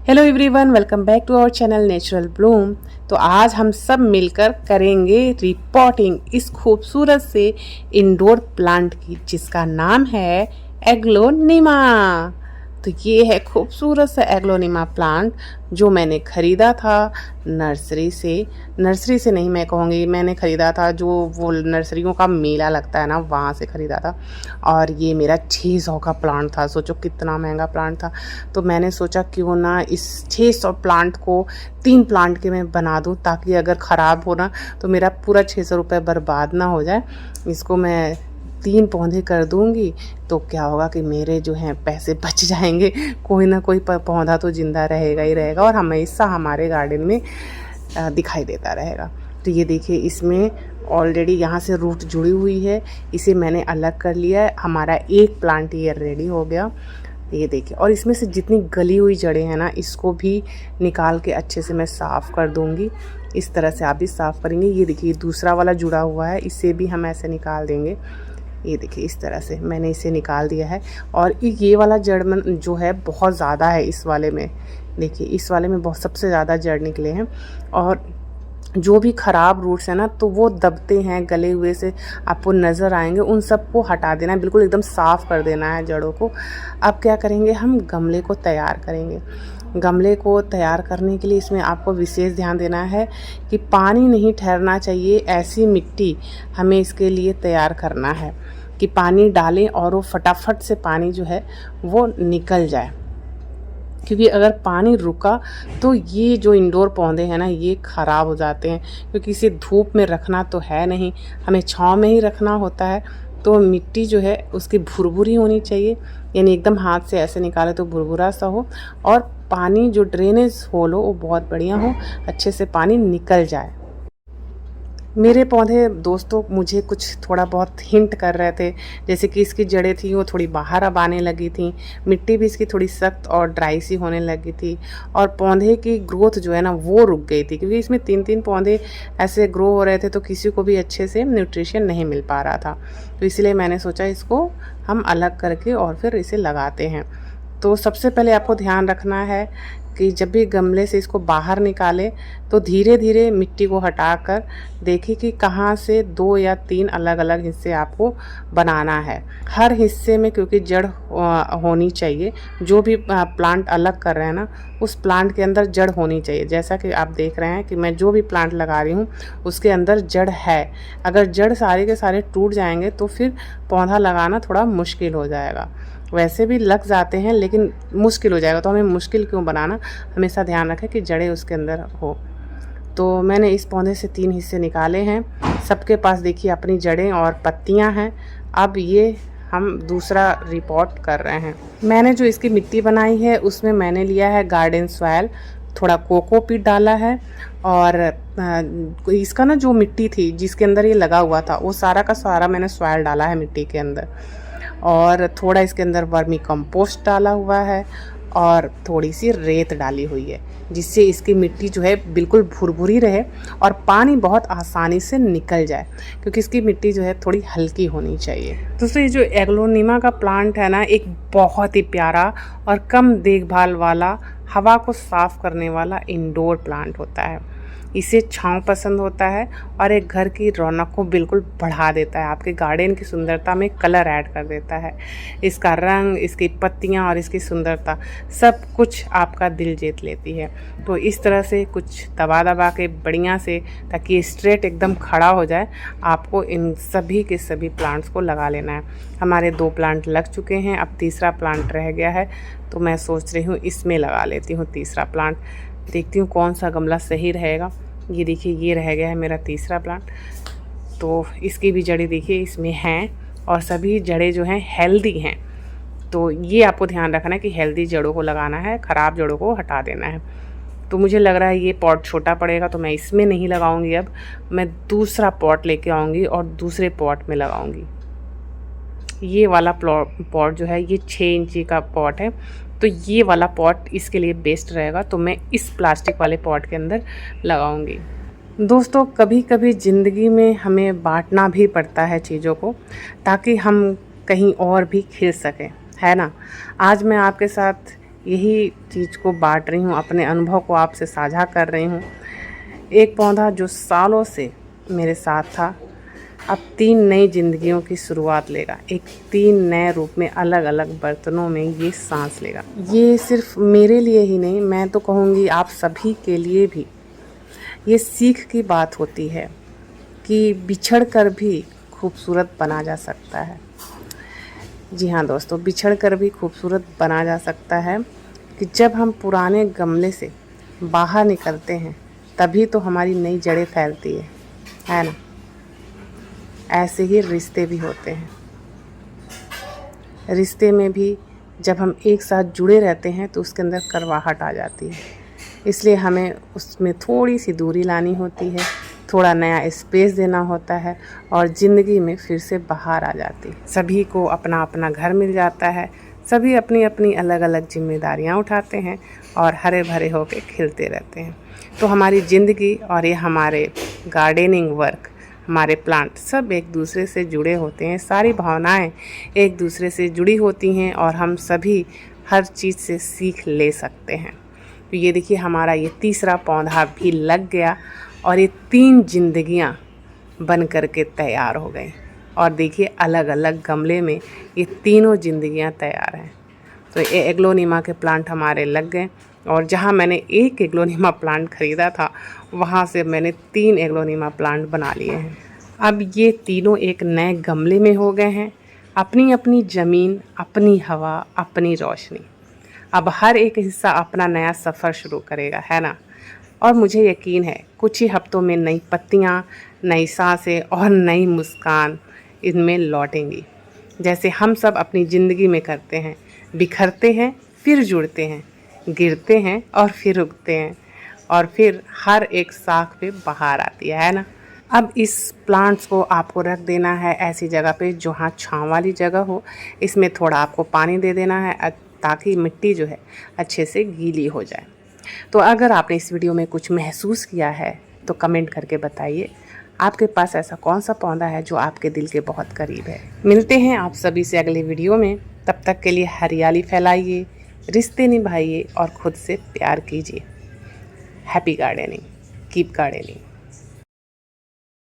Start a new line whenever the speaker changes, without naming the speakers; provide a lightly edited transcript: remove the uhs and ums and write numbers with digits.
Hello everyone, welcome back to our channel Natural Bloom. तो आज हम सब मिलकर करेंगे रिपोर्टिंग इस खूबसूरत से इंडोर प्लांट की, जिसका नाम है एग्लोनिमा। तो ये है खूबसूरत सा एग्लोनिमा प्लांट जो मैंने ख़रीदा था नर्सरी से नहीं, मैं कहूँगी मैंने ख़रीदा था जो वो नर्सरियों का मेला लगता है ना, वहाँ से ख़रीदा था। और ये मेरा 600 का प्लांट था। सोचो कितना महंगा प्लांट था। तो मैंने सोचा क्यों ना इस 600 प्लांट को 3 प्लांट के मैं बना दूँ, ताकि अगर ख़राब हो ना तो मेरा पूरा 600 रुपये बर्बाद ना हो जाए। इसको मैं 3 पौधे कर दूंगी तो क्या होगा कि मेरे जो हैं पैसे बच जाएंगे। कोई ना कोई पौधा तो ज़िंदा रहेगा ही रहेगा और हमेशा हमारे गार्डन में दिखाई देता रहेगा। तो ये देखिए, इसमें ऑलरेडी यहाँ से रूट जुड़ी हुई है। इसे मैंने अलग कर लिया है। हमारा एक प्लांट ये रेडी हो गया। ये देखिए, और इसमें से जितनी गली हुई जड़ें हैं ना, इसको भी निकाल के अच्छे से मैं साफ़ कर दूँगी। इस तरह से आप भी साफ़ करेंगे। ये देखिए, दूसरा वाला जुड़ा हुआ है, इसे भी हम ऐसे निकाल देंगे। ये देखिए, इस तरह से मैंने इसे निकाल दिया है। और ये वाला जड़ जो है बहुत ज़्यादा है इस वाले में। देखिए, इस वाले में बहुत सबसे ज़्यादा जड़ निकले हैं। और जो भी ख़राब रूट्स हैं ना, तो वो दबते हैं, गले हुए से आपको नज़र आएंगे। उन सब को हटा देना है, बिल्कुल एकदम साफ़ कर देना है जड़ों को। अब क्या करेंगे, हम गमले को तैयार करेंगे। गमले को तैयार करने के लिए इसमें आपको विशेष ध्यान देना है कि पानी नहीं ठहरना चाहिए। ऐसी मिट्टी हमें इसके लिए तैयार करना है कि पानी डालें और वो फटाफट से पानी जो है वो निकल जाए। क्योंकि अगर पानी रुका तो ये जो इंडोर पौधे हैं ना, ये ख़राब हो जाते हैं। क्योंकि इसे धूप में रखना तो है नहीं, हमें छाँव में ही रखना होता है। तो मिट्टी जो है उसकी भुरभुरी होनी चाहिए, यानी एकदम हाथ से ऐसे निकाले तो भुरभुरा सा हो। और पानी जो ड्रेनेज होल हो वो बहुत बढ़िया हो, अच्छे से पानी निकल जाए। मेरे पौधे दोस्तों मुझे कुछ थोड़ा बहुत हिंट कर रहे थे, जैसे कि इसकी जड़ें थी वो थोड़ी बाहर अब आने लगी थी, मिट्टी भी इसकी थोड़ी सख्त और ड्राई सी होने लगी थी, और पौधे की ग्रोथ जो है ना वो रुक गई थी। क्योंकि इसमें 3-3 पौधे ऐसे ग्रो हो रहे थे, तो किसी को भी अच्छे से न्यूट्रिशन नहीं मिल पा रहा था। तो इसलिए मैंने सोचा इसको हम अलग करके और फिर इसे लगाते हैं। तो सबसे पहले आपको ध्यान रखना है कि जब भी गमले से इसको बाहर निकालें तो धीरे धीरे मिट्टी को हटाकर देखिए कि कहाँ से 2 या 3 अलग अलग हिस्से आपको बनाना है। हर हिस्से में क्योंकि जड़ होनी चाहिए। जो भी प्लांट अलग कर रहे हैं ना, उस प्लांट के अंदर जड़ होनी चाहिए। जैसा कि आप देख रहे हैं कि मैं जो भी प्लांट लगा रही हूँ उसके अंदर जड़ है। अगर जड़ सारे के सारे टूट जाएंगे तो फिर पौधा लगाना थोड़ा मुश्किल हो जाएगा। वैसे भी लग जाते हैं लेकिन मुश्किल हो जाएगा। तो हमें मुश्किल क्यों बनाना, हमेशा ध्यान रखें कि जड़ें उसके अंदर हो। तो मैंने इस पौधे से 3 हिस्से निकाले हैं। सबके पास देखिए अपनी जड़ें और पत्तियां हैं। अब ये हम दूसरा रिपोर्ट कर रहे हैं। मैंने जो इसकी मिट्टी बनाई है उसमें मैंने लिया है गार्डन सॉइल, थोड़ा कोकोपीट डाला है। और इसका ना जो मिट्टी थी जिसके अंदर ये लगा हुआ था, वो सारा का सारा मैंने सॉइल डाला है मिट्टी के अंदर। और थोड़ा इसके अंदर वर्मी कंपोस्ट डाला हुआ है और थोड़ी सी रेत डाली हुई है, जिससे इसकी मिट्टी जो है बिल्कुल भुरभुरी रहे और पानी बहुत आसानी से निकल जाए। क्योंकि इसकी मिट्टी जो है थोड़ी हल्की होनी चाहिए। दोस्तों, ये जो एग्लोनिमा का प्लांट है ना, एक बहुत ही प्यारा और कम देखभाल वाला, हवा को साफ़ करने वाला इंडोर प्लांट होता है। इसे छांव पसंद होता है और एक घर की रौनक को बिल्कुल बढ़ा देता है। आपके गार्डन की सुंदरता में कलर ऐड कर देता है। इसका रंग, इसकी पत्तियां और इसकी सुंदरता सब कुछ आपका दिल जीत लेती है। तो इस तरह से कुछ दबा दबा के बढ़िया से, ताकि स्ट्रेट एकदम खड़ा हो जाए, आपको इन सभी के सभी प्लांट्स को लगा लेना है। हमारे 2 प्लांट लग चुके हैं, अब तीसरा प्लांट रह गया है। तो मैं सोच रही हूँ इसमें लगा लेती हूँ तीसरा प्लांट। देखती हूँ कौन सा गमला सही रहेगा। ये देखिए, ये रह गया है मेरा तीसरा प्लांट। तो इसकी भी जड़ें देखिए इसमें हैं और सभी जड़ें जो हैं हेल्दी हैं। तो ये आपको ध्यान रखना है कि हेल्दी जड़ों को लगाना है, ख़राब जड़ों को हटा देना है। तो मुझे लग रहा है ये पॉट छोटा पड़ेगा, तो मैं इसमें नहीं लगाऊंगी। अब मैं दूसरा पॉट लेके आऊँगी और दूसरे पॉट में लगाऊंगी। ये वाला पॉट जो है ये 6 इंची का पॉट है, तो ये वाला पॉट इसके लिए बेस्ट रहेगा। तो मैं इस प्लास्टिक वाले पॉट के अंदर लगाऊंगी। दोस्तों, कभी कभी ज़िंदगी में हमें बांटना भी पड़ता है चीज़ों को, ताकि हम कहीं और भी खिल सकें, है ना। आज मैं आपके साथ यही चीज़ को बांट रही हूँ, अपने अनुभव को आपसे साझा कर रही हूँ। एक पौधा जो सालों से मेरे साथ था, अब 3 नई ज़िंदगियों की शुरुआत लेगा। एक 3 नए रूप में अलग अलग बर्तनों में ये सांस लेगा। ये सिर्फ मेरे लिए ही नहीं, मैं तो कहूँगी आप सभी के लिए भी ये सीख की बात होती है कि बिछड़ कर भी खूबसूरत बना जा सकता है। जी हाँ दोस्तों, बिछड़ कर भी खूबसूरत बना जा सकता है कि जब हम पुराने गमले से बाहर निकलते हैं तभी तो हमारी नई जड़ें फैलती है ना। ऐसे ही रिश्ते भी होते हैं। रिश्ते में भी जब हम एक साथ जुड़े रहते हैं तो उसके अंदर करवाहट आ जाती है, इसलिए हमें उसमें थोड़ी सी दूरी लानी होती है, थोड़ा नया स्पेस देना होता है और ज़िंदगी में फिर से बाहर आ जाती है। सभी को अपना अपना घर मिल जाता है, सभी अपनी अपनी अलग अलग जिम्मेदारियां उठाते हैं और हरे भरे होकर खिलते रहते हैं। तो हमारी ज़िंदगी और ये हमारे गार्डनिंग वर्क, हमारे प्लांट सब एक दूसरे से जुड़े होते हैं। सारी भावनाएं एक दूसरे से जुड़ी होती हैं और हम सभी हर चीज़ से सीख ले सकते हैं। तो ये देखिए, हमारा ये तीसरा पौधा भी लग गया और ये 3 जिंदगियां बन कर के तैयार हो गई। और देखिए, अलग अलग गमले में ये तीनों जिंदगियां तैयार हैं। तो ये एग्लोनिमा के प्लांट हमारे लग गए और जहाँ मैंने एक एग्लोनिमा प्लांट ख़रीदा था वहाँ से मैंने 3 एग्लोनिमा प्लांट बना लिए हैं। अब ये तीनों एक नए गमले में हो गए हैं। अपनी अपनी ज़मीन, अपनी हवा, अपनी रोशनी। अब हर एक हिस्सा अपना नया सफ़र शुरू करेगा, है ना। और मुझे यकीन है कुछ ही हफ्तों में नई पत्तियाँ, नई सांसें और नई मुस्कान इनमें लौटेंगी, जैसे हम सब अपनी ज़िंदगी में करते हैं। बिखरते हैं, फिर जुड़ते हैं, गिरते हैं और फिर उगते हैं और फिर हर एक शाख पे बाहर आती है ना। अब इस प्लांट्स को आपको रख देना है ऐसी जगह पे जहाँ छांव वाली जगह हो। इसमें थोड़ा आपको पानी दे देना है ताकि मिट्टी जो है अच्छे से गीली हो जाए। तो अगर आपने इस वीडियो में कुछ महसूस किया है तो कमेंट करके बताइए। आपके पास ऐसा कौन सा पौधा है जो आपके दिल के बहुत करीब है। मिलते हैं आप सभी से अगले वीडियो में। तब तक के लिए हरियाली फैलाइए, रिश्ते निभाइए और खुद से प्यार कीजिए। Happy gardening, keep gardening.